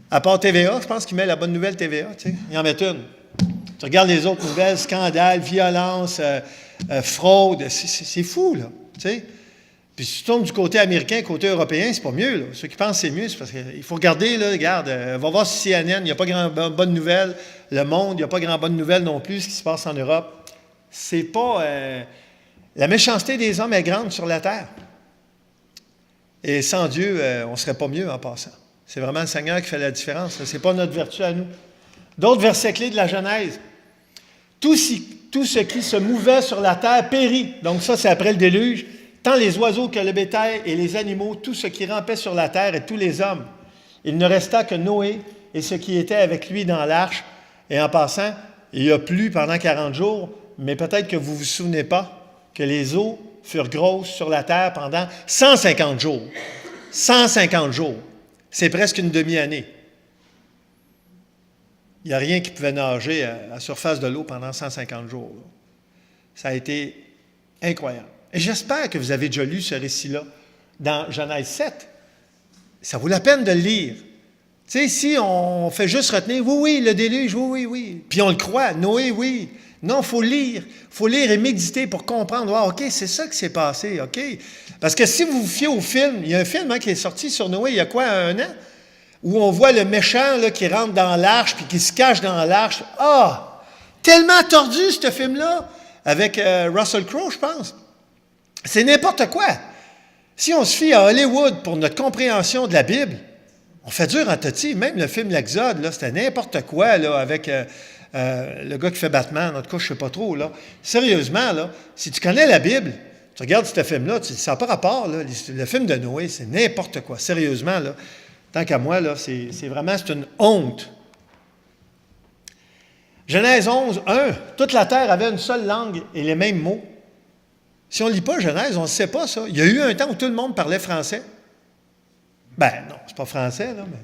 À part TVA, je pense qu'il met la bonne nouvelle TVA, tu sais, il en met une. Tu regardes les autres nouvelles, scandales, violence, fraude, c'est fou, là, tu sais. Puis si tu tournes du côté américain, côté européen, c'est pas mieux, là. Ceux qui pensent que c'est mieux, c'est parce qu'il faut regarder, là, regarde, va voir sur CNN, il n'y a pas grand bonne nouvelle. Le Monde, il n'y a pas grand bonne nouvelle non plus, ce qui se passe en Europe. C'est pas... la méchanceté des hommes est grande sur la terre. Et sans Dieu, on ne serait pas mieux en passant. C'est vraiment le Seigneur qui fait la différence. Ce n'est pas notre vertu à nous. D'autres versets clés de la Genèse. Tout ce qui se mouvait sur la terre périt. Donc ça, c'est après le déluge. Tant les oiseaux que le bétail et les animaux, tout ce qui rampait sur la terre et tous les hommes. Il ne resta que Noé et ce qui était avec lui dans l'arche. Et en passant, il a plu pendant 40 jours, mais peut-être que vous ne vous souvenez pas que les eaux furent grosses sur la terre pendant 150 jours. 150 jours. C'est presque une demi-année. Il n'y a rien qui pouvait nager à la surface de l'eau pendant 150 jours. Ça a été incroyable. Et j'espère que vous avez déjà lu ce récit-là dans Genèse 7. Ça vaut la peine de le lire. Tu sais, si on fait juste retenir, oui, le déluge, oui. Puis on le croit, Noé, oui. Non, il faut lire. Il faut lire et méditer pour comprendre. Ah, OK, c'est ça qui s'est passé, OK. Parce que si vous vous fiez au film, il y a un film qui est sorti sur Noé il y a quoi, 1 an? Où on voit le méchant là, qui rentre dans l'arche puis qui se cache dans l'arche. Ah! Tellement tordu, ce film-là, avec Russell Crowe, je pense. C'est n'importe quoi. Si on se fie à Hollywood pour notre compréhension de la Bible, on fait dur en toti. Même le film L'Exode, là, c'était n'importe quoi là, avec le gars qui fait Batman. En tout cas, je ne sais pas trop. Là. Sérieusement, là, si tu connais la Bible, tu regardes ce film-là, ça n'a pas rapport. Là, le film de Noé, c'est n'importe quoi. Sérieusement, là. Tant qu'à moi, là, c'est une honte. Genèse 11, 1. Toute la terre avait une seule langue et les mêmes mots. Si on ne lit pas Genèse, on ne sait pas ça. Il y a eu un temps où tout le monde parlait français. Ben non, c'est pas français, là, mais...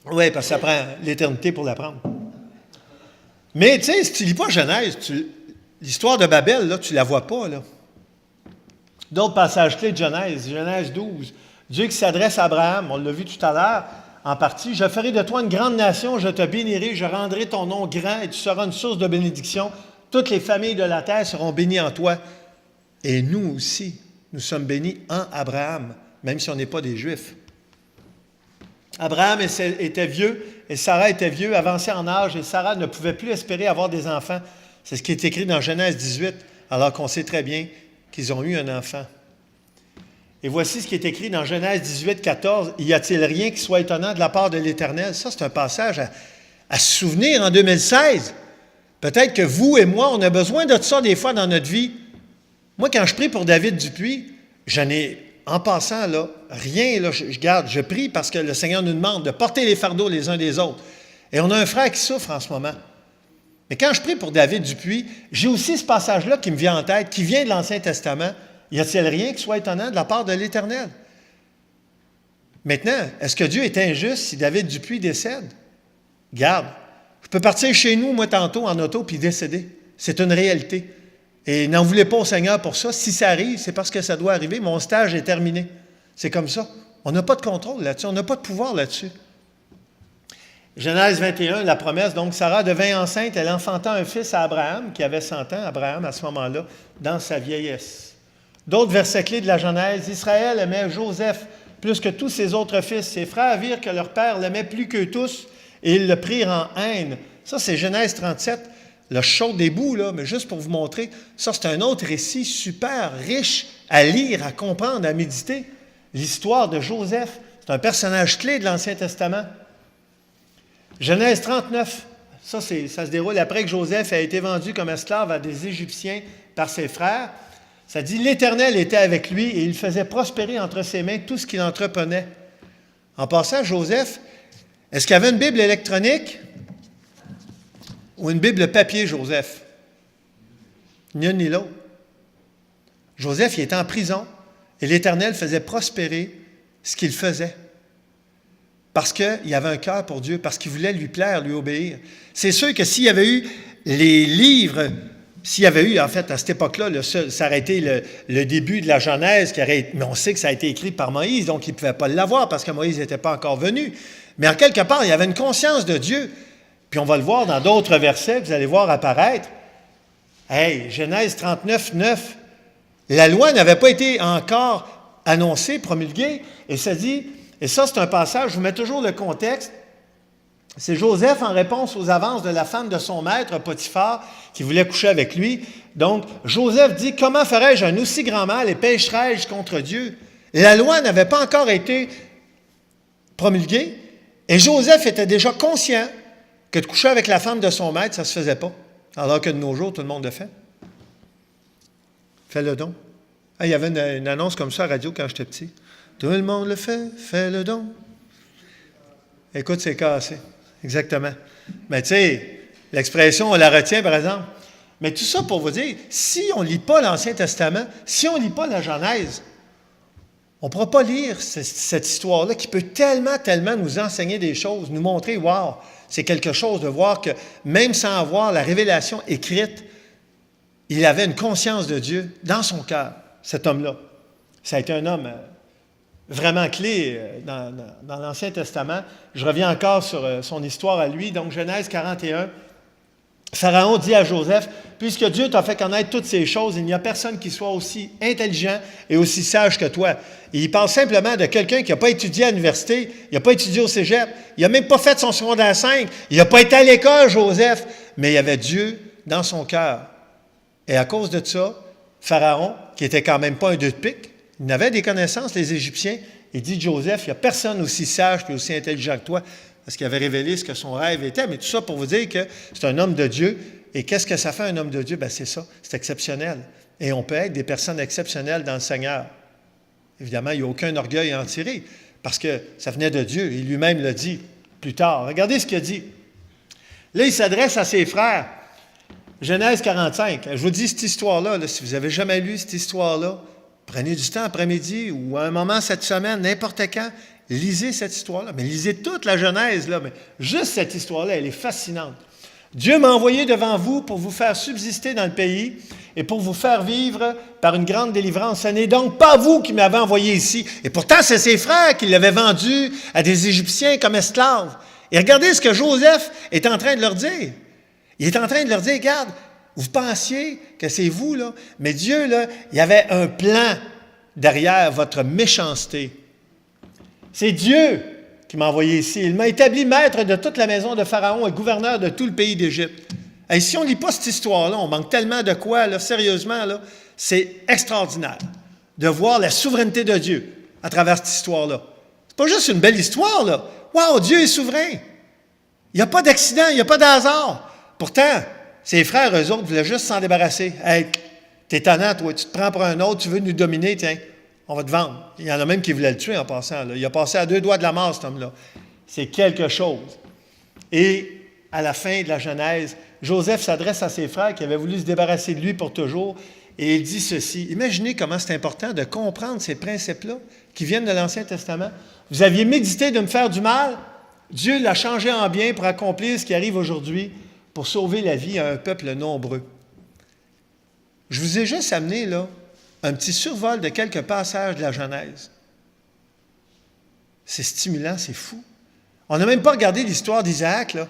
Oui, parce que ça prend l'éternité pour l'apprendre. Mais, tu sais, si tu ne lis pas Genèse, l'histoire de Babel, là, tu ne la vois pas, là. D'autres passages clés de Genèse, Genèse 12. Dieu qui s'adresse à Abraham, on l'a vu tout à l'heure, en partie. « Je ferai de toi une grande nation, je te bénirai, je rendrai ton nom grand et tu seras une source de bénédiction. Toutes les familles de la terre seront bénies en toi. » Et nous aussi, nous sommes bénis en Abraham, même si on n'est pas des Juifs. Abraham était vieux et Sarah était vieux, avancé en âge, et Sarah ne pouvait plus espérer avoir des enfants. C'est ce qui est écrit dans Genèse 18, alors qu'on sait très bien qu'ils ont eu un enfant. Et voici ce qui est écrit dans Genèse 18, 14. « Y a-t-il rien qui soit étonnant de la part de l'Éternel? » Ça, c'est un passage à se souvenir en 2016. Peut-être que vous et moi, on a besoin de ça des fois dans notre vie. Moi, quand je prie pour David Dupuis, j'en ai, en passant, là, rien, là, je prie parce que le Seigneur nous demande de porter les fardeaux les uns des autres. Et on a un frère qui souffre en ce moment. Mais quand je prie pour David Dupuis, j'ai aussi ce passage-là qui me vient en tête, qui vient de l'Ancien Testament. Y a-t-il rien qui soit étonnant de la part de l'Éternel? Maintenant, est-ce que Dieu est injuste si David Dupuis décède? Garde, je peux partir chez nous, moi, tantôt, en auto, puis décéder. C'est une réalité. Et n'en voulez pas au Seigneur pour ça. Si ça arrive, c'est parce que ça doit arriver. Mon stage est terminé. C'est comme ça. On n'a pas de contrôle là-dessus. On n'a pas de pouvoir là-dessus. Genèse 21, la promesse. Donc, Sarah devint enceinte. Elle enfanta un fils à Abraham, qui avait 100 ans, Abraham, à ce moment-là, dans sa vieillesse. D'autres versets clés de la Genèse. Israël aimait Joseph plus que tous ses autres fils. Ses frères virent que leur père l'aimait plus qu'eux tous et ils le prirent en haine. Ça, c'est Genèse 37. Le chaud des bouts, là, mais juste pour vous montrer, ça, c'est un autre récit super riche à lire, à comprendre, à méditer. L'histoire de Joseph, c'est un personnage clé de l'Ancien Testament. Genèse 39, ça se déroule après que Joseph a été vendu comme esclave à des Égyptiens par ses frères. Ça dit, l'Éternel était avec lui et il faisait prospérer entre ses mains tout ce qu'il entreprenait. En passant, Joseph, est-ce qu'il y avait une Bible électronique ou une Bible papier, Joseph? Ni une ni l'autre. Joseph, il était en prison et l'Éternel faisait prospérer ce qu'il faisait. Parce qu'il avait un cœur pour Dieu, parce qu'il voulait lui plaire, lui obéir. C'est sûr que s'il y avait eu les livres, s'il y avait eu, en fait, à cette époque-là, ça aurait été le début de la Genèse, mais on sait que ça a été écrit par Moïse, donc il ne pouvait pas l'avoir parce que Moïse n'était pas encore venu. Mais en quelque part, il y avait une conscience de Dieu. Puis on va le voir dans d'autres versets, vous allez voir apparaître. Hey, Genèse 39, 9. La loi n'avait pas été encore annoncée, promulguée, et ça dit... Et ça, c'est un passage, je vous mets toujours le contexte. C'est Joseph en réponse aux avances de la femme de son maître, Potiphar, qui voulait coucher avec lui. Donc, Joseph dit, « Comment ferais-je un aussi grand mal et pécherais-je contre Dieu? » La loi n'avait pas encore été promulguée, et Joseph était déjà conscient que de coucher avec la femme de son maître, ça ne se faisait pas. Alors que de nos jours, tout le monde le fait. Fais-le donc. Ah, il y avait une annonce comme ça à la radio quand j'étais petit. Tout le monde le fait, fais le don. Écoute, c'est cassé. Exactement. Mais tu sais, l'expression, on la retient, par exemple. Mais tout ça pour vous dire, si on ne lit pas l'Ancien Testament, si on ne lit pas la Genèse, on ne pourra pas lire cette histoire-là qui peut tellement, tellement nous enseigner des choses, nous montrer, wow, c'est quelque chose de voir que même sans avoir la révélation écrite, il avait une conscience de Dieu dans son cœur, cet homme-là. Ça a été un homme vraiment clé dans l'Ancien Testament. Je reviens encore sur son histoire à lui. Donc, Genèse 41. Pharaon dit à Joseph, « Puisque Dieu t'a fait connaître toutes ces choses, il n'y a personne qui soit aussi intelligent et aussi sage que toi. » Et il parle simplement de quelqu'un qui n'a pas étudié à l'université, il n'a pas étudié au cégep, il n'a même pas fait son secondaire 5, il n'a pas été à l'école, Joseph, mais il y avait Dieu dans son cœur. Et à cause de ça, Pharaon, qui n'était quand même pas un deux de pique, il avait des connaissances, les Égyptiens, il dit, « Joseph, il n'y a personne aussi sage et aussi intelligent que toi. » Parce qu'il avait révélé ce que son rêve était. Mais tout ça pour vous dire que c'est un homme de Dieu. Et qu'est-ce que ça fait un homme de Dieu? Bien, c'est ça. C'est exceptionnel. Et on peut être des personnes exceptionnelles dans le Seigneur. Évidemment, il n'y a aucun orgueil à en tirer. Parce que ça venait de Dieu. Il lui-même l'a dit plus tard. Regardez ce qu'il a dit. Là, il s'adresse à ses frères. Genèse 45. Je vous dis cette histoire-là. Si vous n'avez jamais lu cette histoire-là, prenez du temps après-midi ou à un moment cette semaine, n'importe quand. Lisez cette histoire-là, mais lisez toute la Genèse, là, mais juste cette histoire-là, elle est fascinante. Dieu m'a envoyé devant vous pour vous faire subsister dans le pays et pour vous faire vivre par une grande délivrance. Ce n'est donc pas vous qui m'avez envoyé ici. Et pourtant, c'est ses frères qui l'avaient vendu à des Égyptiens comme esclaves. Et regardez ce que Joseph est en train de leur dire. Il est en train de leur dire, regarde, vous pensiez que c'est vous, là, mais Dieu, là, il y avait un plan derrière votre méchanceté. C'est Dieu qui m'a envoyé ici. Il m'a établi maître de toute la maison de Pharaon et gouverneur de tout le pays d'Égypte. Et si on ne lit pas cette histoire-là, on manque tellement de quoi, là, sérieusement, là, c'est extraordinaire de voir la souveraineté de Dieu à travers cette histoire-là. C'est pas juste une belle histoire, là. Wow, Dieu est souverain. Il n'y a pas d'accident, il n'y a pas de hasard. Pourtant, ses frères, eux autres, voulaient juste s'en débarrasser. Hey, t'es tannant, toi, tu te prends pour un autre, tu veux nous dominer, tiens. On va te vendre. Il y en a même qui voulaient le tuer en passant. Là. Il a passé à 2 doigts de la mort, cet homme-là. C'est quelque chose. Et à la fin de la Genèse, Joseph s'adresse à ses frères qui avaient voulu se débarrasser de lui pour toujours. Et il dit ceci. Imaginez comment c'est important de comprendre ces principes-là qui viennent de l'Ancien Testament. Vous aviez médité de me faire du mal. Dieu l'a changé en bien pour accomplir ce qui arrive aujourd'hui, pour sauver la vie à un peuple nombreux. Je vous ai juste amené, là, un petit survol de quelques passages de la Genèse. C'est stimulant, c'est fou. On n'a même pas regardé l'histoire d'Isaac, là.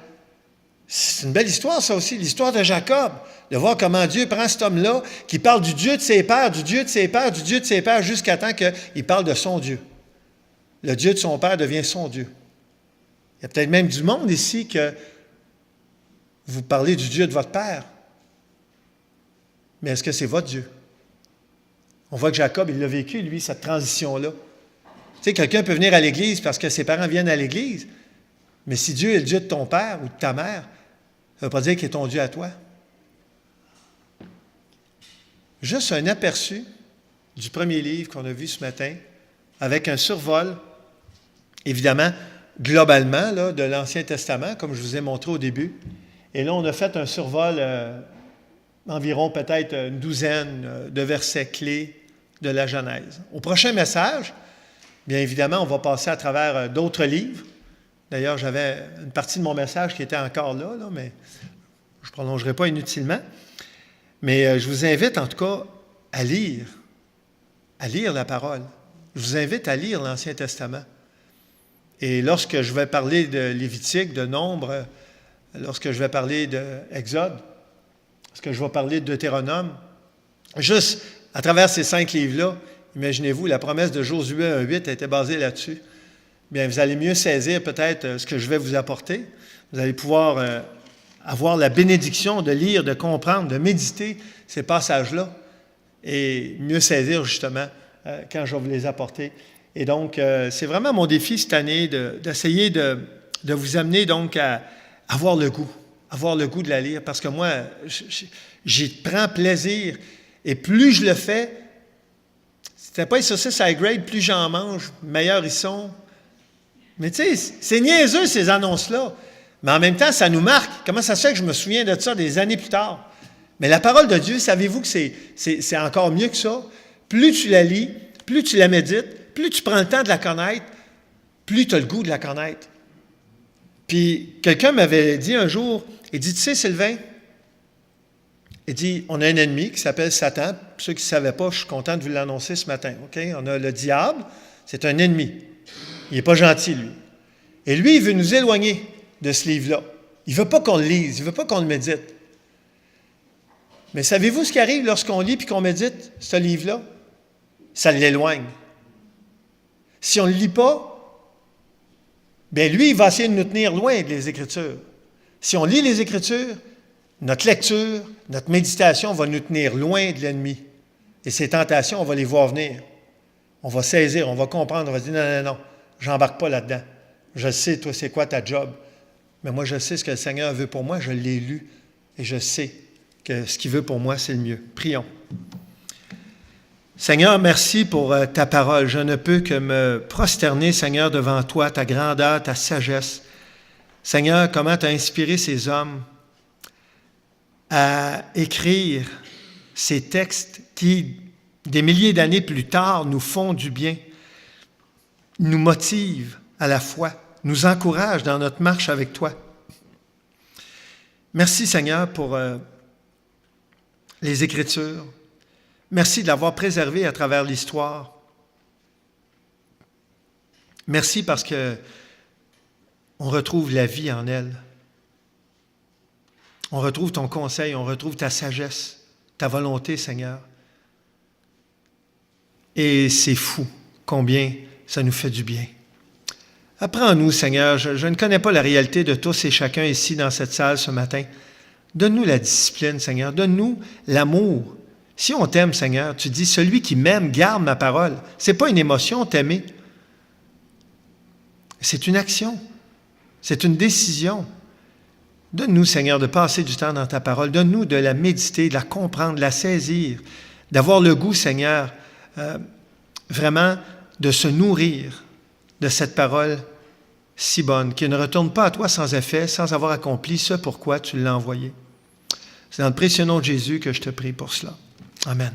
C'est une belle histoire, ça aussi, l'histoire de Jacob, de voir comment Dieu prend cet homme-là, qui parle du Dieu de ses pères, du Dieu de ses pères, du Dieu de ses pères, jusqu'à temps qu'il parle de son Dieu. Le Dieu de son père devient son Dieu. Il y a peut-être même du monde ici que vous parlez du Dieu de votre père. Mais est-ce que c'est votre Dieu? On voit que Jacob, il l'a vécu, lui, cette transition-là. Tu sais, quelqu'un peut venir à l'Église parce que ses parents viennent à l'Église, mais si Dieu est le Dieu de ton père ou de ta mère, ça ne veut pas dire qu'il est ton Dieu à toi. Juste un aperçu du premier livre qu'on a vu ce matin, avec un survol, évidemment, globalement, là, de l'Ancien Testament, comme je vous ai montré au début. Et là, on a fait un survol environ peut-être une douzaine de versets clés de la Genèse. Au prochain message, bien évidemment, on va passer à travers d'autres livres. D'ailleurs, j'avais une partie de mon message qui était encore là, mais je ne prolongerai pas inutilement. Mais je vous invite en tout cas à lire la parole. Je vous invite à lire l'Ancien Testament. Et lorsque je vais parler de Lévitique, de Nombre, lorsque je vais parler d'Exode, lorsque je vais parler de Deutéronome, juste à travers ces 5 livres-là, imaginez-vous, la promesse de Josué 1,8 a été basée là-dessus. Bien, vous allez mieux saisir peut-être ce que je vais vous apporter. Vous allez pouvoir avoir la bénédiction de lire, de comprendre, de méditer ces passages-là et mieux saisir justement quand je vais vous les apporter. Et donc, c'est vraiment mon défi cette année d'essayer de vous amener donc à avoir le goût de la lire, parce que moi, j'y prends plaisir. Et plus je le fais, C'était pas les saucisses high grade, plus j'en mange, meilleurs ils sont. Mais tu sais, c'est niaiseux ces annonces-là. Mais en même temps, ça nous marque. Comment ça se fait que je me souviens de ça des années plus tard? Mais la parole de Dieu, savez-vous que c'est encore mieux que ça? Plus tu la lis, plus tu la médites, plus tu prends le temps de la connaître, plus tu as le goût de la connaître. Puis, quelqu'un m'avait dit un jour, il dit, tu sais, Sylvain, il dit, on a un ennemi qui s'appelle Satan. Pour ceux qui ne savaient pas, je suis content de vous l'annoncer ce matin. OK? On a le diable, c'est un ennemi. Il n'est pas gentil, lui. Et lui, il veut nous éloigner de ce livre-là. Il ne veut pas qu'on le lise, il ne veut pas qu'on le médite. Mais savez-vous ce qui arrive lorsqu'on lit et qu'on médite ce livre-là? Ça l'éloigne. Si on ne le lit pas, bien lui, il va essayer de nous tenir loin des Écritures. Si on lit les Écritures, notre lecture, notre méditation va nous tenir loin de l'ennemi. Et ces tentations, on va les voir venir. On va saisir, on va comprendre, on va dire non, j'embarque pas là-dedans. Je sais, toi, c'est quoi ta job. Mais moi, je sais ce que le Seigneur veut pour moi, je l'ai lu et je sais que ce qu'il veut pour moi, c'est le mieux. Prions. Seigneur, merci pour ta parole. Je ne peux que me prosterner, Seigneur, devant toi, ta grandeur, ta sagesse. Seigneur, comment tu as inspiré ces hommes à écrire ces textes qui, des milliers d'années plus tard, nous font du bien, nous motivent à la foi, nous encouragent dans notre marche avec toi. Merci, Seigneur, pour les Écritures. Merci de l'avoir préservé à travers l'histoire. Merci parce que on retrouve la vie en elle. On retrouve ton conseil, on retrouve ta sagesse, ta volonté, Seigneur. Et c'est fou combien ça nous fait du bien. Apprends-nous, Seigneur, je ne connais pas la réalité de tous et chacun ici dans cette salle ce matin. Donne-nous la discipline, Seigneur. Donne-nous l'amour. Si on t'aime, Seigneur, tu dis, celui qui m'aime garde ma parole. Ce n'est pas une émotion, t'aimer. C'est une action. C'est une décision. Donne-nous, Seigneur, de passer du temps dans ta parole. Donne-nous de la méditer, de la comprendre, de la saisir, d'avoir le goût, Seigneur, vraiment de se nourrir de cette parole si bonne, qui ne retourne pas à toi sans effet, sans avoir accompli ce pourquoi tu l'as envoyé. C'est dans le précieux nom de Jésus que je te prie pour cela. Amen.